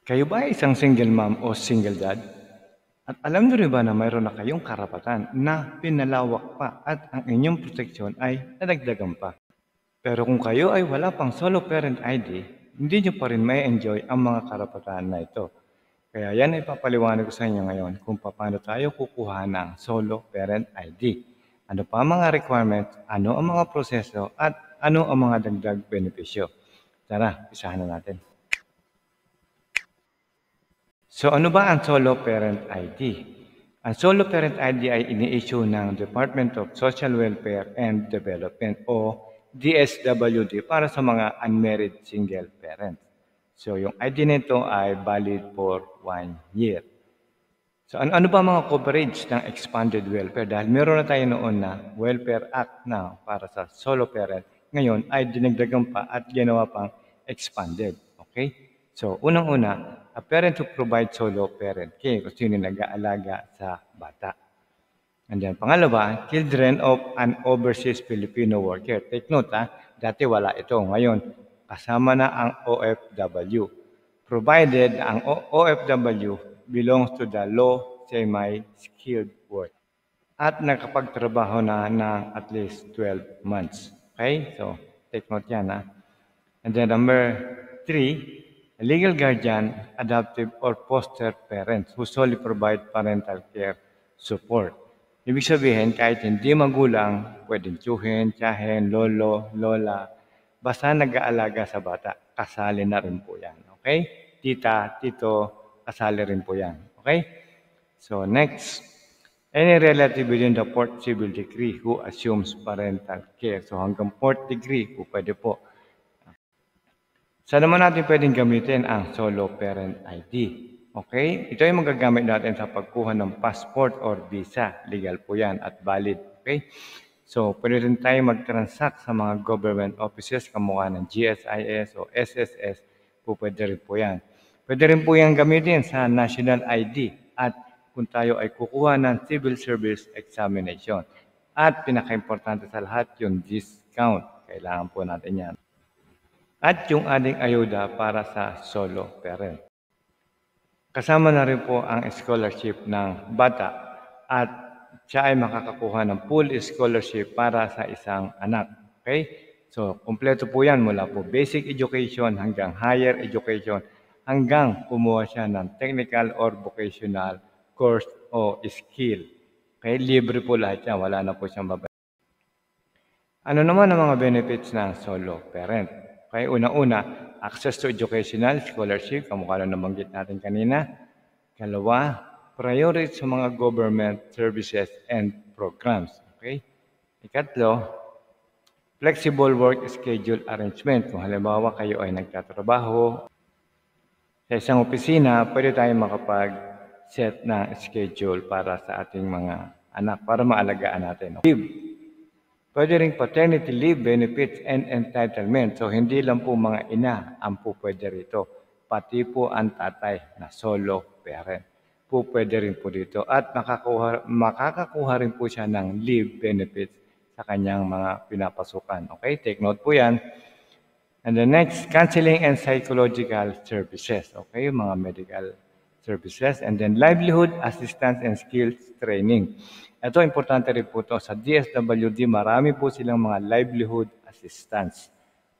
Kayo ba ay isang single mom o single dad? At alam niyo rin ba na mayroon na kayong karapatan na pinalawak pa at ang inyong proteksyon ay nadagdagan pa? Pero kung kayo ay wala pang solo parent ID, hindi niyo pa rin may enjoy ang mga karapatan na ito. Kaya yan ay papaliwanag ko sa inyo ngayon kung paano tayo kukuha ng solo parent ID. Ano pa ang mga requirements, ano ang mga proseso, at ano ang mga dagdag benepisyo. Tara, isahan na natin. So ano ba ang Solo Parent ID? Ang Solo Parent ID ay ini-issue ng Department of Social Welfare and Development o DSWD para sa mga unmarried single parents. So yung ID nito ay valid for 1 year. So ano ba mga coverage ng expanded welfare? Dahil meron na tayo noon na Welfare Act na para sa solo parent. Ngayon ay dinagdagan pa at ginawa pang expanded. Okay? So unang-una, a parent who provides solo parent care kung sino nag-aalaga sa bata. And then pangalawa, children of an overseas Filipino worker. Take note dati wala ito. Ngayon, kasama na ang OFW. Provided ang OFW belongs to the low semi-skilled work at nakapagtrabaho na ng at least 12 months. Okay? So, take note yan. And then number 3, a legal guardian, adoptive or foster parents who solely provide parental care support. Ibig sabihin, kahit hindi magulang, pwedeng tiyuhin, tiyahin, lolo, lola, basta nag-aalaga sa bata, kasali na rin po yan. Okay? Tita, tito, kasali rin po yan. Okay? So next, any relative within the 4th civil degree who assumes parental care. So hanggang 4th degree po pwede po. Saan naman natin pwedeng gamitin ang solo parent ID? Okay? Ito ay magagamit natin sa pagkuha ng passport or visa. Legal po yan at valid. Okay? So, pwede rin tayo mag-transact sa mga government offices kamukha ng GSIS o SSS. Pwede rin po yan. Pwede rin po yan gamitin sa national ID at kung tayo ay kukuha ng civil service examination. At pinaka-importante sa lahat, yung discount. Kailangan po natin yan. At yung ating ayuda para sa solo parent. Kasama na rin po ang scholarship ng bata at siya ay makakakuha ng full scholarship para sa isang anak. Okay? So, kumpleto po yan mula po basic education hanggang higher education hanggang kumuha siya ng technical or vocational course o skill. Okay? Libre po lahat yan. Wala na po siyang babayaran. Ano naman ang mga benefits ng solo parent? Okay, una-una, access to educational scholarship, kamukha lang nabanggit natin kanina. Kalawa, priority sa mga government services and programs. Okay? Ikatlo, flexible work schedule arrangement. Kung halimbawa kayo ay nagtatrabaho sa isang opisina, pwede tayong makapag-set ng schedule para sa ating mga anak, para maalagaan natin. Leave. Pwede rin paternity leave benefits and entitlement. So, hindi lang po mga ina ang po pwede rito. Pati po ang tatay na solo parent. Po pwede rin po dito. At makakakuha rin po siya ng leave benefits sa kanyang mga pinapasukan. Okay, take note po yan. And the next, counseling and psychological services. Okay, mga medical services. And then livelihood assistance and skills training. Ito, importante rin po ito. Sa DSWD, marami po silang mga livelihood assistance.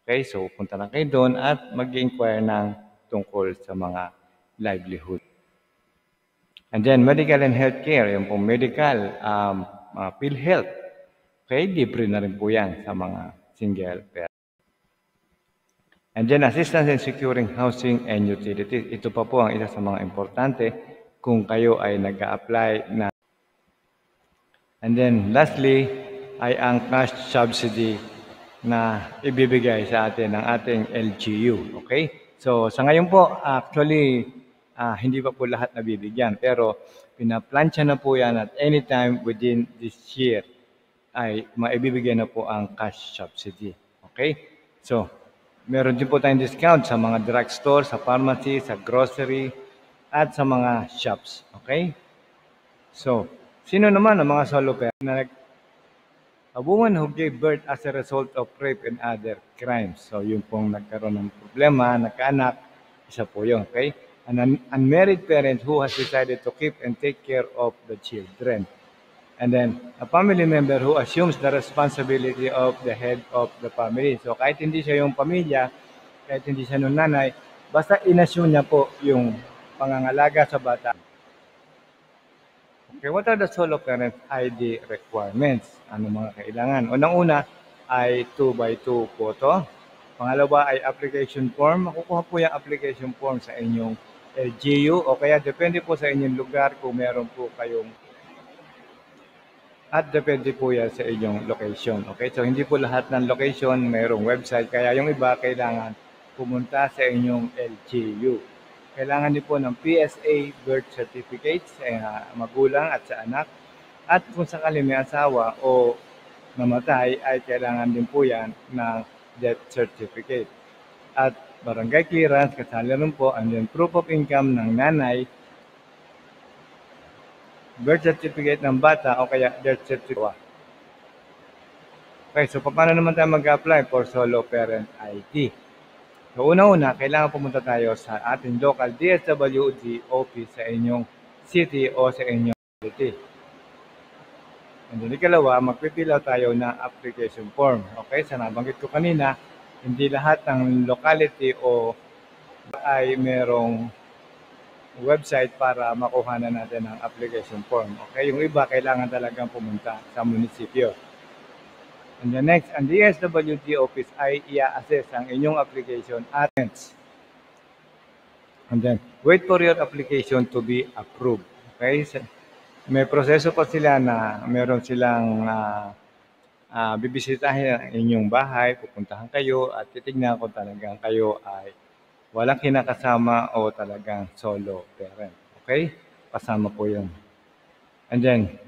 Okay, so punta lang kayo doon at mag-inquire ng tungkol sa mga livelihood. And then, medical and healthcare, yung pong medical, PhilHealth. Okay, libre na rin po yan sa mga single parent. And then, assistance in securing housing and utilities. Ito pa po ang isa sa mga importante kung kayo ay nag-a-apply na. And then, lastly, ay ang cash subsidy na ibibigay sa atin ng ating LGU. Okay? So, sa ngayon po, actually, hindi pa po lahat nabibigyan. Pero, pinaplansya na po yan at anytime within this year ay maibibigay na po ang cash subsidy. Okay? So, meron din po tayong discount sa mga drugstore, sa pharmacy, sa grocery, at sa mga shops. Okay? So, sino naman ang mga solo parent na a woman who gave birth as a result of rape and other crimes. So, yung pong nagkaroon ng problema, nagkaanak, isa po yun, okay? an unmarried parent who has decided to keep and take care of the children. And then, a family member who assumes the responsibility of the head of the family. So, kahit hindi siya yung pamilya, kahit hindi siya nung nanay, basta inassume niya po yung pangangalaga sa bata. Okay, what are the solo parent ID requirements? Ano mga kailangan? Unang-una ay 2x2 po to. Pangalawa ay application form. Makukuha po yung application form sa inyong LGU o kaya depende po sa inyong lugar kung meron po kayong at depende po yan sa inyong location. Okay, so hindi po lahat ng location mayroong website kaya yung iba kailangan pumunta sa inyong LGU. Kailangan din po ng PSA birth certificate sa magulang at sa anak. At kung sakali may asawa o namatay ay kailangan din po yan ng death certificate. At barangay clearance, kasali rin po, and then proof of income ng nanay, birth certificate ng bata o kaya death certificate. Okay, so paano naman tayo mag-apply for solo parent ID? So una-una, kailangan pumunta tayo sa ating local DSWD office sa inyong city o sa inyong city. And then ikalawa, magpipilaw tayo ng application form. Okay, sa nabanggit ko kanina, hindi lahat ng locality o ay merong website para makuha na natin ang application form. Okay, yung iba kailangan talagang pumunta sa munisipyo. And the next, ang DSWD office ay i-assess ang inyong application at and then wait for your application to be approved. Okay, may proseso pa sila na meron silang bibisitahin ang inyong bahay, pupuntahan kayo at titignan kung talagang kayo ay walang kinakasama o talagang solo parent. Okay? Kasama po yun. And then,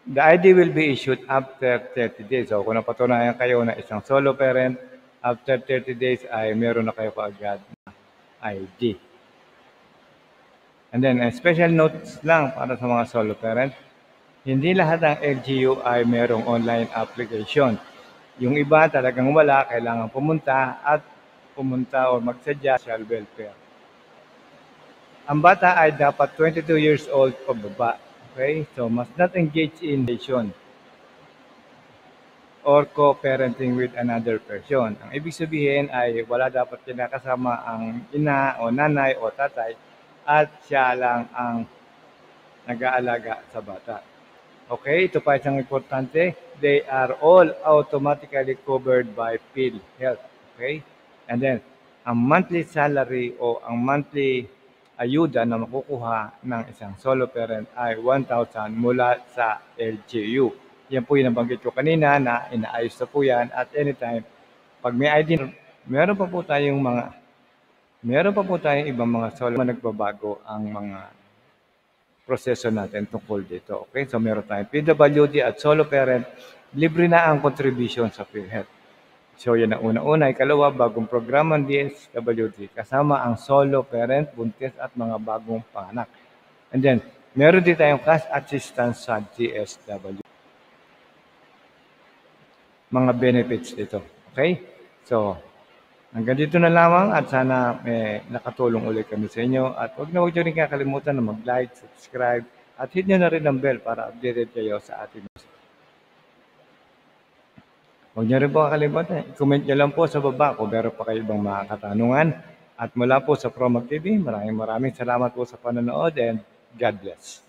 the ID will be issued after 30 days. So, kung napatunayan kayo na isang solo parent, after 30 days ay meron na kayo kaagad na ID. And then, special notes lang para sa mga solo parent. Hindi lahat ng LGU ay merong online application. Yung iba talagang wala, kailangan pumunta o magsadya sa social welfare. Ang bata ay dapat 22 years old o baba. Okay? So, must not engage in relation or co-parenting with another person. Ang ibig sabihin ay wala dapat kinakasama ang ina o nanay o tatay at siya lang ang nag-aalaga sa bata. Okay, ito pa isang importante. They are all automatically covered by PhilHealth. Okay? And then, ang monthly salary o ang monthly ayuda na makukuha ng isang solo parent ay 1,000 mula sa LGU. Yan po yung nabanggit ko kanina na inaayos na po yan at anytime. Pag may ID, meron pa po tayong ibang mga solo na nagbabago ang mga proseso natin tungkol dito. Okay? So meron tayong PWD at solo parent. Libre na ang contribution sa PhilHealth. So yan ang una-una. Ikalawa, bagong programa ng DSWD. Kasama ang solo parent, buntis at mga bagong panganak. And then, meron din tayong cash assistance sa DSWD. Mga benefits dito. Okay? So, hanggang dito na lamang at sana nakatulong ulit kami sa inyo. At huwag nyo rin kakalimutan na mag-like, subscribe, at hit nyo na rin ang bell para updated kayo sa ating news. Huwag nyo rin po kakalimutan. I-comment nyo lang po sa baba kung meron pa kayo ibang mga katanungan. At mula po sa Promag TV, maraming salamat po sa panonood and God bless.